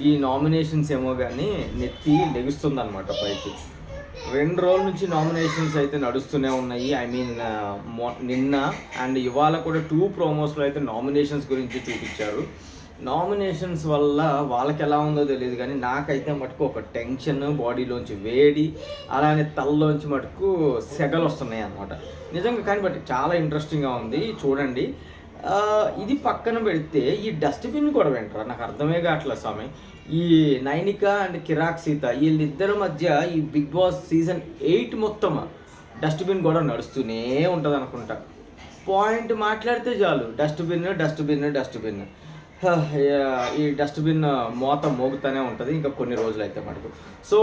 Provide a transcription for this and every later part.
ఈ నామినేషన్స్ ఏమో కానీ నెత్తి లెగుస్తుంది అనమాట పైకి. 2 రోజుల నుంచి నామినేషన్స్ అయితే నడుస్తూనే ఉన్నాయి. ఐ మీన్ నిన్న అండ్ ఇవాళ కూడా 2 ప్రోమోస్లో అయితే నామినేషన్స్ గురించి చూపించారు. నామినేషన్స్ వల్ల వాళ్ళకి ఎలా ఉందో తెలియదు కానీ నాకైతే మటుకు ఒక టెన్షన్, బాడీలోంచి వేడి, అలానే తలలోంచి మటుకు సెగలు వస్తున్నాయి అన్నమాట నిజంగా. కానీ బట్ చాలా ఇంట్రెస్టింగ్గా ఉంది, చూడండి. ఇది పక్కన పెడితే ఈ డస్ట్బిన్ కూడా వింటారా, నాకు అర్థమే కావట్లేదు స్వామి. ఈ నైనిక అండ్ కిరాక్ సీత వీళ్ళిద్దరి మధ్య ఈ బిగ్ బాస్ సీజన్ 8 మొత్తం డస్ట్బిన్ కూడా నడుస్తూనే ఉంటుంది అనుకుంటా. పాయింట్ మాట్లాడితే చాలు డస్ట్బిన్ డస్ట్బిన్ డస్ట్బిన్. ఈ డస్ట్బిన్ మోత మోగుతూనే ఉంటుంది ఇంకా కొన్ని రోజులు అయితే మటుకు. సో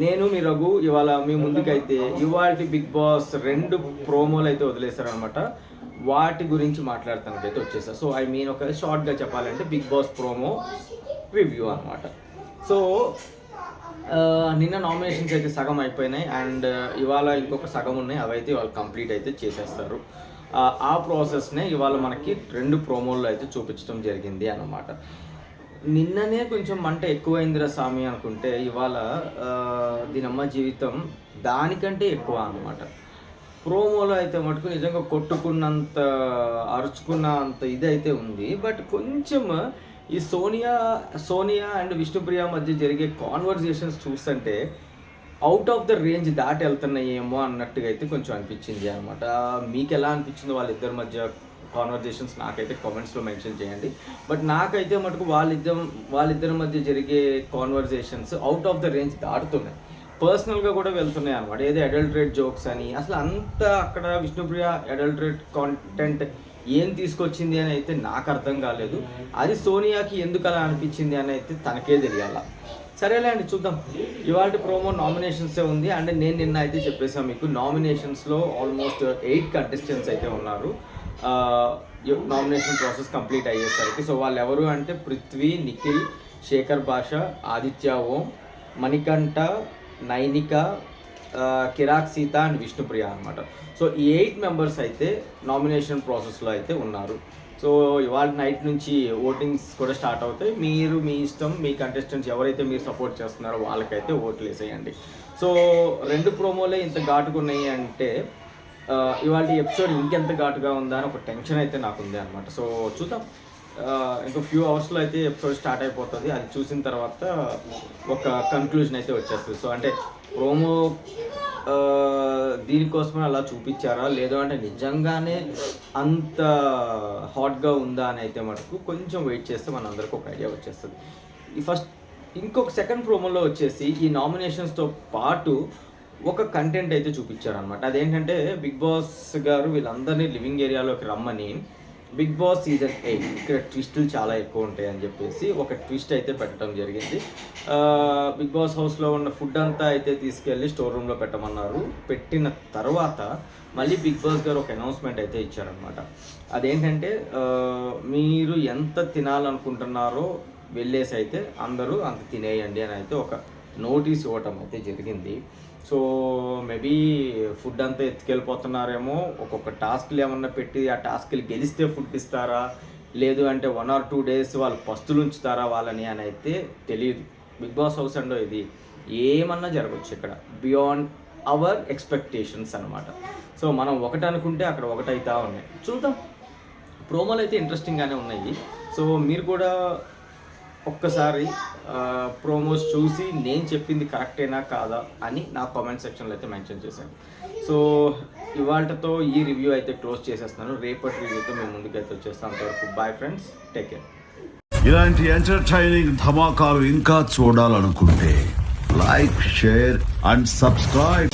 నేను మీ రఘు ఇవాళ మీ ముందుకైతే ఇవాళ బిగ్ బాస్ 2 ప్రోమోలు అయితే వదిలేశారనమాట. వాటి గురించి మాట్లాడటానికైతే వచ్చేసారు. సో ఐ మీన్ ఒక షార్ట్గా చెప్పాలంటే బిగ్ బాస్ ప్రోమో రివ్యూ అనమాట. సో నిన్న నామినేషన్స్ అయితే సగం అయిపోయినాయి అండ్ ఇవాళ ఇంకొక సగం ఉన్నాయి, అవైతే వాళ్ళు కంప్లీట్ అయితే చేసేస్తారు. ఆ ప్రాసెస్నే ఇవాళ మనకి 2 ప్రోమోల్లో అయితే చూపించడం జరిగింది అన్నమాట. నిన్ననే కొంచెం మంట ఎక్కువైందిరా స్వామి అనుకుంటే ఇవాళ దీనమ్మ జీవితం దానికంటే ఎక్కువ అన్నమాట. ప్రోమోలో అయితే మటుకు నిజంగా కొట్టుకున్నంత అరుచుకున్న అంత ఇదైతే ఉంది. బట్ కొంచెం ఈ సోనియా అండ్ విష్ణుప్రియ మధ్య జరిగే కాన్వర్జేషన్స్ చూస్తుంటే అవుట్ ఆఫ్ ద రేంజ్ దాటి వెళ్తున్నాయేమో అన్నట్టుగా అయితే కొంచెం అనిపించింది అనమాట. మీకు ఎలా అనిపించిందో వాళ్ళిద్దరి మధ్య కాన్వర్జేషన్స్ నాకైతే కామెంట్స్లో మెన్షన్ చేయండి. బట్ నాకైతే మటుకు వాళ్ళిద్దరి మధ్య జరిగే conversations out of the range దాటుతున్నాయి, పర్సనల్గా కూడా వెళ్తున్నాయి అనమాట. ఏదో అడల్టరేట్ జోక్స్ అని, అసలు అంత అక్కడ విష్ణుప్రియ అడల్టరేట్ కాంటెంట్ ఏం తీసుకొచ్చింది అని అయితే నాకు అర్థం కాలేదు. అది సోనియాకి ఎందుకు అలా అనిపించింది అని అయితే తనకే తెలియాల. సరేలే అండి, చూద్దాం. ఇవాళ ప్రోమో నామినేషన్సే ఉంది అండ్ నేను నిన్న అయితే చెప్పేసాను మీకు, నామినేషన్స్లో ఆల్మోస్ట్ 8 కంటెస్టెంట్స్ అయితే ఉన్నారు నామినేషన్ ప్రాసెస్ కంప్లీట్ అయ్యేసరికి. సో వాళ్ళు ఎవరు అంటే పృథ్వీ, నిఖిల్, శేఖర్ భాష, ఆదిత్య ఓం, మణికంఠ, నైనిక, కిరాక్ సీత అండ్ విష్ణుప్రియ అనమాట. సో ఈ 8 మెంబర్స్ అయితే నామినేషన్ ప్రాసెస్లో అయితే ఉన్నారు. సో ఇవాళ నైట్ నుంచి ఓటింగ్స్ కూడా స్టార్ట్ అవుతాయి. మీరు మీ ఇష్టం, మీ కంటెస్టెంట్స్ ఎవరైతే మీరు సపోర్ట్ చేస్తున్నారో వాళ్ళకైతే ఓట్లు వేసేయండి. సో 2 ప్రోమోలే ఇంత ఘాటుకున్నాయి అంటే ఇవాళ ఎపిసోడ్ ఇంకెంత ఘాటుగా ఉందా అని ఒక టెన్షన్ అయితే నాకు ఉంది అనమాట. సో చూద్దాం, ఇంకో ఫ్యూ అవర్స్లో అయితే ఎపిసోడ్ స్టార్ట్ అయిపోతుంది. అది చూసిన తర్వాత ఒక కన్క్లూజన్ అయితే వచ్చేస్తుంది. సో అంటే ప్రోమో దీనికోసమే అలా చూపించారా లేదు అంటే నిజంగానే అంత హాట్గా ఉందా అని అయితే మటుకు కొంచెం వెయిట్ చేస్తే మనందరికీ ఒక ఐడియా వచ్చేస్తుంది. ఈ ఇంకొక సెకండ్ ప్రోమోలో వచ్చేసి ఈ నామినేషన్స్తో పాటు ఒక కంటెంట్ అయితే చూపించారనమాట. అదేంటంటే బిగ్ బాస్ గారు వీళ్ళందరినీ లివింగ్ ఏరియాలోకి రమ్మని బిగ్ బాస్ సీజన్ 8 ఇక్కడ ట్విస్టులు చాలా ఎక్కువ ఉంటాయి అని చెప్పేసి ఒక ట్విస్ట్ అయితే పెట్టడం జరిగింది. బిగ్ బాస్ హౌస్లో ఉన్న ఫుడ్ అంతా అయితే తీసుకెళ్ళి స్టోర్ రూమ్లో పెట్టమన్నారు. పెట్టిన తర్వాత మళ్ళీ బిగ్ బాస్ గారు ఒక అనౌన్స్మెంట్ అయితే ఇచ్చారనమాట. అదేంటంటే మీరు ఎంత తినాలనుకుంటున్నారో వెళ్ళేసి అయితే అందరూ అంత తినేయండి అని అయితే ఒక నోటీస్ ఇవ్వటం అయితే జరిగింది. సో మేబీ ఫుడ్ అంతా ఎత్తుకెళ్ళిపోతున్నారేమో, ఒక్కొక్క టాస్క్లు ఏమన్నా పెట్టి ఆ టాస్క్లు గెలిస్తే ఫుడ్ ఇస్తారా లేదు అంటే 1 or 2 days వాళ్ళు పస్తులు ఉంచుతారా వాళ్ళని అని అయితే తెలియదు. బిగ్ బాస్ హౌస్ అండో ఇది ఏమన్నా జరగవచ్చు ఇక్కడ, బియాండ్ అవర్ ఎక్స్పెక్టేషన్స్ అనమాట. సో మనం ఒకటి అనుకుంటే అక్కడ ఒకటి అవుతా ఉన్నాయి. చూద్దాం, ప్రోమోలు అయితే ఇంట్రెస్టింగ్గానే ఉన్నాయి. సో మీరు కూడా ఒక్కసారి ప్రోమోస్ చూసి నేను చెప్పింది కరెక్టేనా కాదా అని నా కామెంట్ సెక్షన్లో అయితే మెన్షన్ చేశాను. సో ఇవాళతో ఈ రివ్యూ అయితే క్లోజ్ చేసేస్తున్నాను. రేపటి రివ్యూతో మేము ముందుకైతే వచ్చేస్తాం. అంతవరకు బాయ్ ఫ్రెండ్స్, టేక్ కేర్. ఇలాంటి ఎంటర్టైనింగ్ ధమాకాలు ఇంకా చూడాలనుకుంటే లైక్, షేర్ అండ్ సబ్స్క్రైబ్.